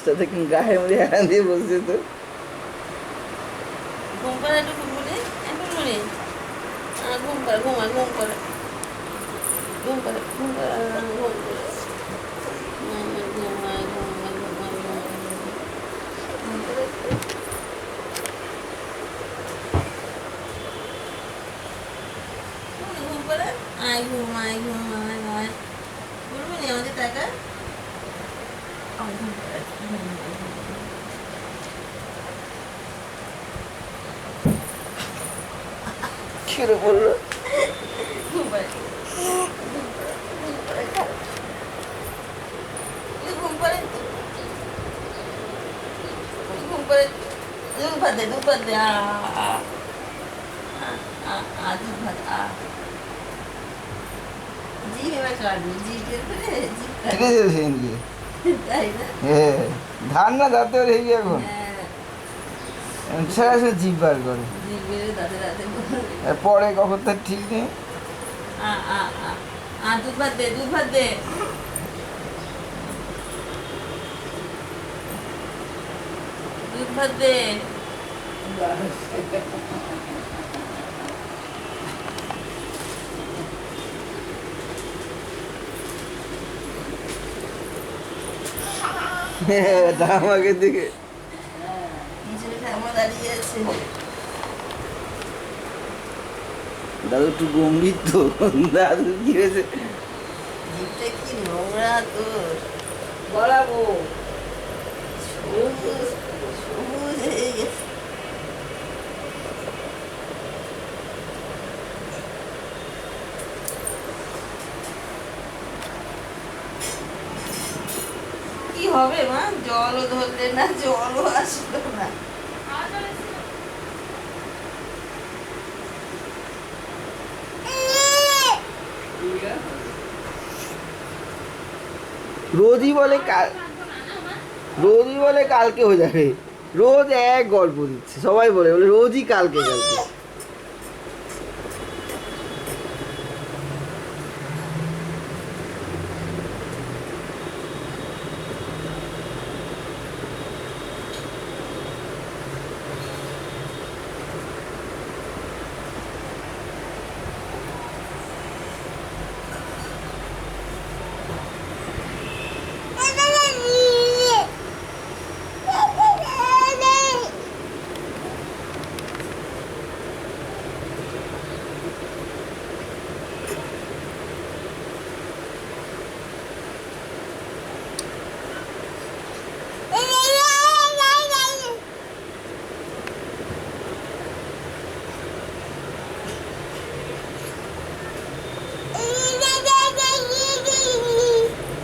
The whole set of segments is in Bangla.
অবস্থা দেখুন, গায়ের মধ্যে হেলান দিয়ে বসছে তো। ঘুম পাড়ে একটু ঘুমবুনি ঘুমবুনি ঘুম পাড়ে ঘুমায় ঘুম করে ঘুম করে ঘুম করে ঘুম করে ঘুমায় ঘুমায় ঘুমায় ঘুম করে ঘুম করে আয় ঘুমায় ঘুমায় নয় বলবো নি আমাদের টাকা ঘুম করে ছেড়ে বললো ঘুম পাড়ে ঘুম পাড়ে ঘুম পাড়ে দুধ ভাত দে দুধ ভাত দে দুধ ভাত জিভ এবার কাটবি জিভ বের করে জিভ ঠিক কাটবি আছে সেদিনকে। তাই না হ্যাঁ, ধান না দাঁতে ওর হেবি এখন হ্যাঁ সরাসরি জিভ বার করে। জিভ বের দাঁতে দাঁতে আর পরে কখন তার ঠিক নেই। দুধ ভাত দে দুধ ভাত দে দুধ ভাত দে তা আমাকে দিকে পিছনে ঠাকুমা দাঁড়িয়ে আছে দাদু একটু গম্ভীর তো, দাদু কি হয়েছে? জিভটা কি নোংরা তোর বলাবো সবুজ সবুজ হয়ে গেছে কি হবে মা জলও ধরলে না জলও আসলো না রোজই বলে কাল, রোজই বলে কালকে হয়ে যাবে, রোজ এক গল্প দিচ্ছে, সবাই বলে বলে রোজই কালকে কালকে।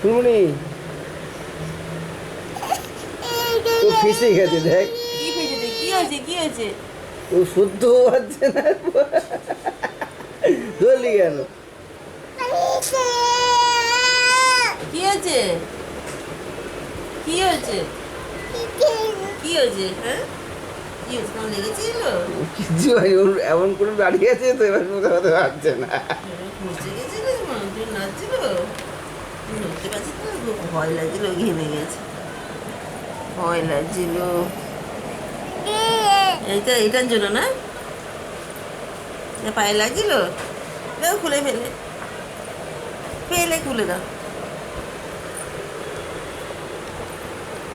ফুলমণি ও ফেসে গেছে, দেখ কি ফেটেছে কি হয়েছে কি হয়েছে ও শুদ্ধ হচ্ছে না, ধরলি কেন? কি হয়েছে কি হয়েছে কি হয়েছে হ্যাঁ কি হয়েছে তোমার লেগেছিল কিছু হয়, ওর এমন করে দাঁড়িয়ে আছে তো এবার কথা কথা পারছে না। খুঁজতে গেছিল তুই নাচছিল নড়তে পারছি তো ভয় লাগছিল ঘেমে গেছে ভয় লাগছিল এইটা এটার জন্য না পায়ে লাগছিল খুলে ফেলে ফেলে খুলে দাও